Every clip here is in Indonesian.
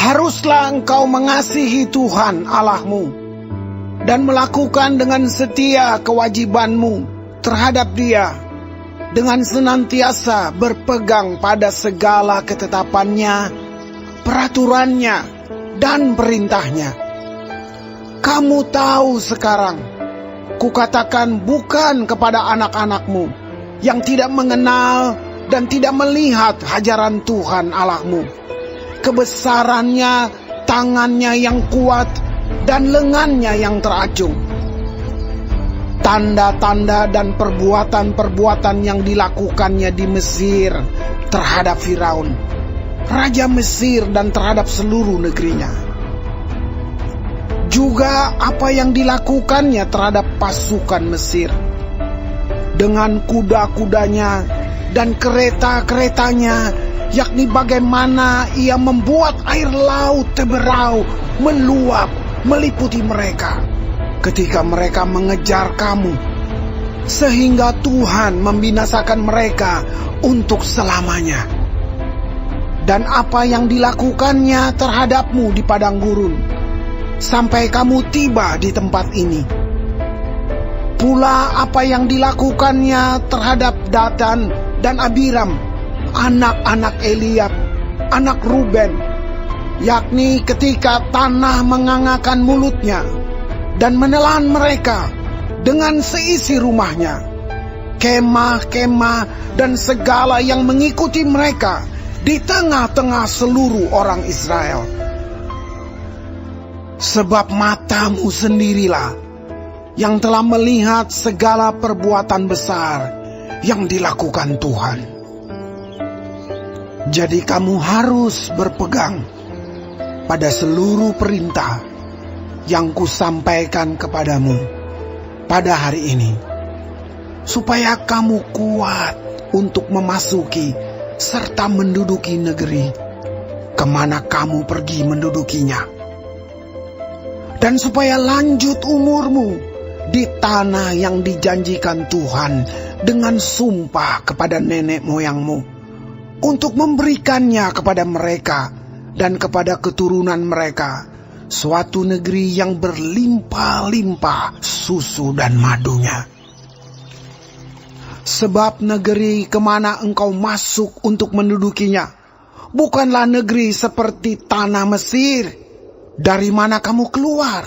Haruslah engkau mengasihi Tuhan Allahmu dan melakukan dengan setia kewajibanmu terhadap Dia, dengan senantiasa berpegang pada segala ketetapannya, peraturannya, dan perintahnya. Kamu tahu sekarang, kukatakan bukan kepada anak-anakmu yang tidak mengenal dan tidak melihat hajaran Tuhan Allahmu, kebesarannya, tangannya yang kuat, dan lengannya yang teracung. Tanda-tanda dan perbuatan-perbuatan yang dilakukannya di Mesir terhadap Firaun, raja Mesir, dan terhadap seluruh negerinya. Juga apa yang dilakukannya terhadap pasukan Mesir, dengan kuda-kudanya dan kereta-keretanya, yakni bagaimana ia membuat air laut Teberau meluap meliputi mereka ketika mereka mengejar kamu, sehingga Tuhan membinasakan mereka untuk selamanya. Dan apa yang dilakukannya terhadapmu di padang gurun, sampai kamu tiba di tempat ini. Pula apa yang dilakukannya terhadap Datan dan Abiram, anak-anak Eliab, anak Ruben, yakni ketika tanah mengangakan mulutnya dan menelan mereka dengan seisi rumahnya, kemah-kemah dan segala yang mengikuti mereka di tengah-tengah seluruh orang Israel. Sebab matamu sendirilah yang telah melihat segala perbuatan besar yang dilakukan Tuhan. Jadi kamu harus berpegang pada seluruh perintah yang kusampaikan kepadamu pada hari ini, supaya kamu kuat untuk memasuki serta menduduki negeri kemana kamu pergi mendudukinya, dan supaya lanjut umurmu di tanah yang dijanjikan Tuhan dengan sumpah kepada nenek moyangmu, untuk memberikannya kepada mereka dan kepada keturunan mereka, suatu negeri yang berlimpah-limpah susu dan madunya. Sebab negeri kemana engkau masuk untuk mendudukinya bukanlah negeri seperti tanah Mesir, dari mana kamu keluar,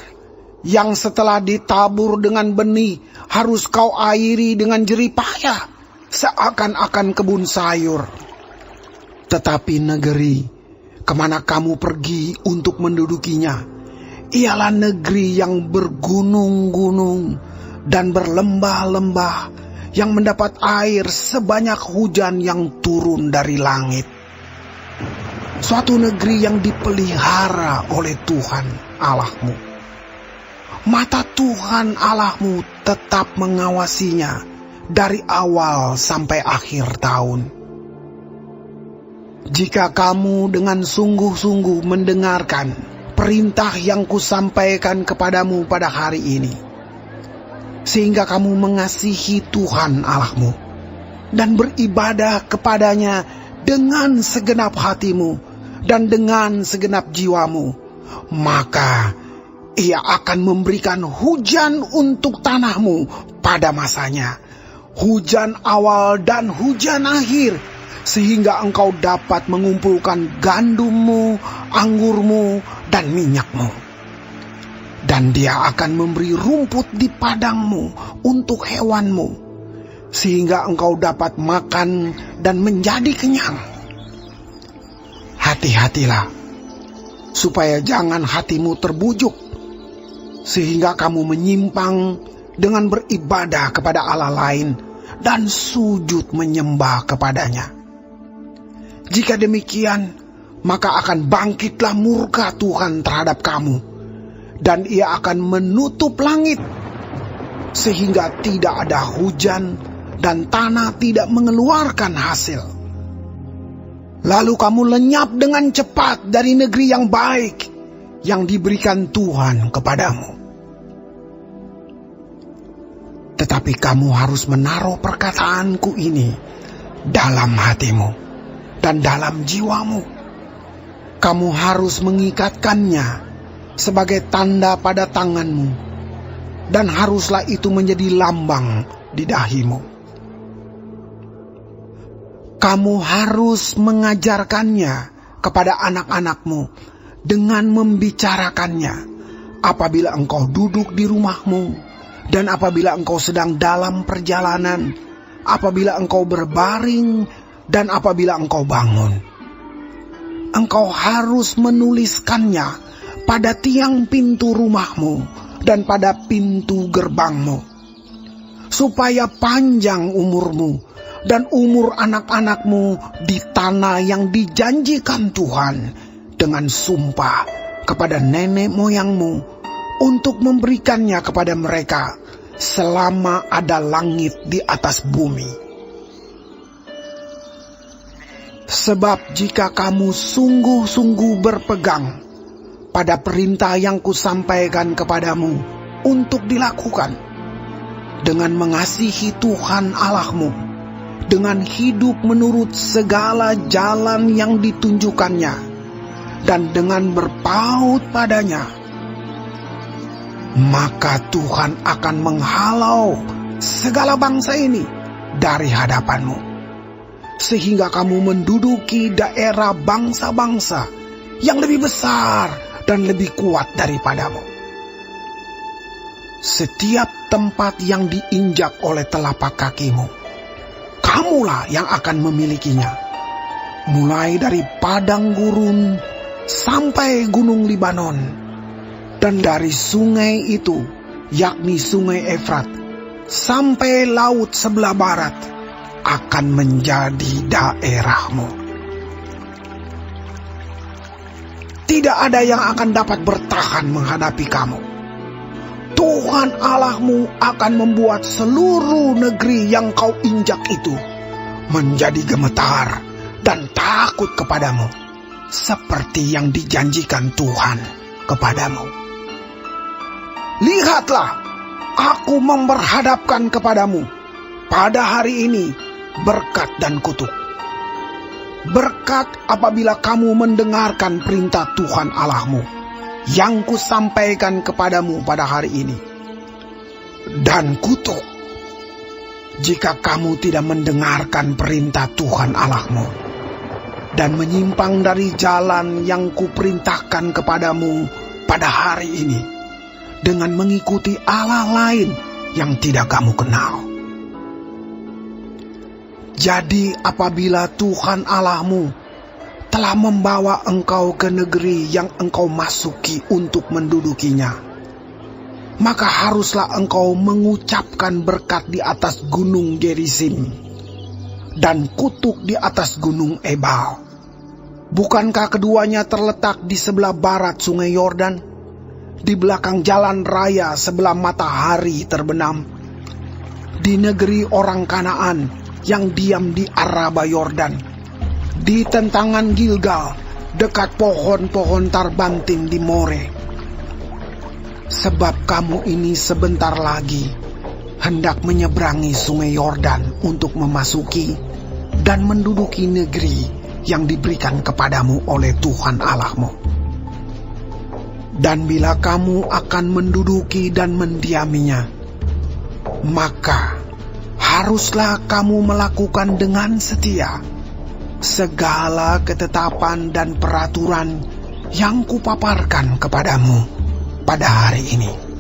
yang setelah ditabur dengan benih harus kau airi dengan jerih payah, seakan-akan kebun sayur. Tetapi negeri kemana kamu pergi untuk mendudukinya ialah negeri yang bergunung-gunung dan berlembah-lembah, yang mendapat air sebanyak hujan yang turun dari langit. Suatu negeri yang dipelihara oleh Tuhan Allahmu. Mata Tuhan Allahmu tetap mengawasinya dari awal sampai akhir tahun. Jika kamu dengan sungguh-sungguh mendengarkan perintah yang kusampaikan kepadamu pada hari ini, sehingga kamu mengasihi Tuhan Allahmu dan beribadah kepadanya dengan segenap hatimu dan dengan segenap jiwamu, maka Ia akan memberikan hujan untuk tanahmu pada masanya, hujan awal dan hujan akhir, sehingga engkau dapat mengumpulkan gandummu, anggurmu, dan minyakmu. Dan Dia akan memberi rumput di padangmu untuk hewanmu, sehingga engkau dapat makan dan menjadi kenyang. Hati-hatilah, supaya jangan hatimu terbujuk, sehingga kamu menyimpang dengan beribadah kepada Allah lain dan sujud menyembah kepadanya. Jika demikian, maka akan bangkitlah murka Tuhan terhadap kamu, dan Ia akan menutup langit, sehingga tidak ada hujan dan tanah tidak mengeluarkan hasil. Lalu kamu lenyap dengan cepat dari negeri yang baik yang diberikan Tuhan kepadamu. Tetapi kamu harus menaruh perkataanku ini dalam hatimu dan dalam jiwamu, Kamu harus mengikatkannya sebagai tanda pada tanganmu, dan haruslah itu menjadi lambang di dahimu. Kamu harus mengajarkannya kepada anak-anakmu dengan membicarakannya apabila engkau duduk di rumahmu, dan apabila engkau sedang dalam perjalanan, apabila engkau berbaring, dan apabila engkau bangun. Engkau harus menuliskannya pada tiang pintu rumahmu dan pada pintu gerbangmu, supaya panjang umurmu dan umur anak-anakmu di tanah yang dijanjikan Tuhan dengan sumpah kepada nenek moyangmu untuk memberikannya kepada mereka selama ada langit di atas bumi. Sebab jika kamu sungguh-sungguh berpegang pada perintah yang kusampaikan kepadamu untuk dilakukan, dengan mengasihi Tuhan Allahmu, dengan hidup menurut segala jalan yang ditunjukkannya, dan dengan berpaut padanya, maka Tuhan akan menghalau segala bangsa ini dari hadapanmu, sehingga kamu menduduki daerah bangsa-bangsa yang lebih besar dan lebih kuat daripadamu. Setiap tempat yang diinjak oleh telapak kakimu, kamulah yang akan memilikinya, mulai dari padang gurun sampai gunung Libanon, dan dari sungai itu, yakni sungai Efrat, sampai laut sebelah barat, akan menjadi daerahmu. Tidak ada yang akan dapat bertahan menghadapi kamu. Tuhan Allahmu akan membuat seluruh negeri yang kau injak itu menjadi gemetar dan takut kepadamu, seperti yang dijanjikan Tuhan kepadamu. Lihatlah, aku memperhadapkan kepadamu pada hari ini berkat dan kutuk. Berkat apabila kamu mendengarkan perintah Tuhan Allahmu yang kusampaikan kepadamu pada hari ini. Dan kutuk jika kamu tidak mendengarkan perintah Tuhan Allahmu dan menyimpang dari jalan yang kuperintahkan kepadamu pada hari ini, dengan mengikuti Allah lain yang tidak kamu kenal. Jadi apabila Tuhan Allahmu telah membawa engkau ke negeri yang engkau masuki untuk mendudukinya, maka haruslah engkau mengucapkan berkat di atas gunung Gerizim dan kutuk di atas gunung Ebal. Bukankah keduanya terletak di sebelah barat sungai Yordan, di belakang jalan raya sebelah matahari terbenam, di negeri orang Kanaan yang diam di Araba Yordan, di tentangan Gilgal, dekat pohon-pohon tarbantin di More? Sebab kamu ini sebentar lagi hendak menyeberangi sungai Yordan untuk memasuki dan menduduki negeri yang diberikan kepadamu oleh Tuhan Allahmu. Dan bila kamu akan menduduki dan mendiaminya, maka haruslah kamu melakukan dengan setia segala ketetapan dan peraturan yang kupaparkan kepadamu pada hari ini.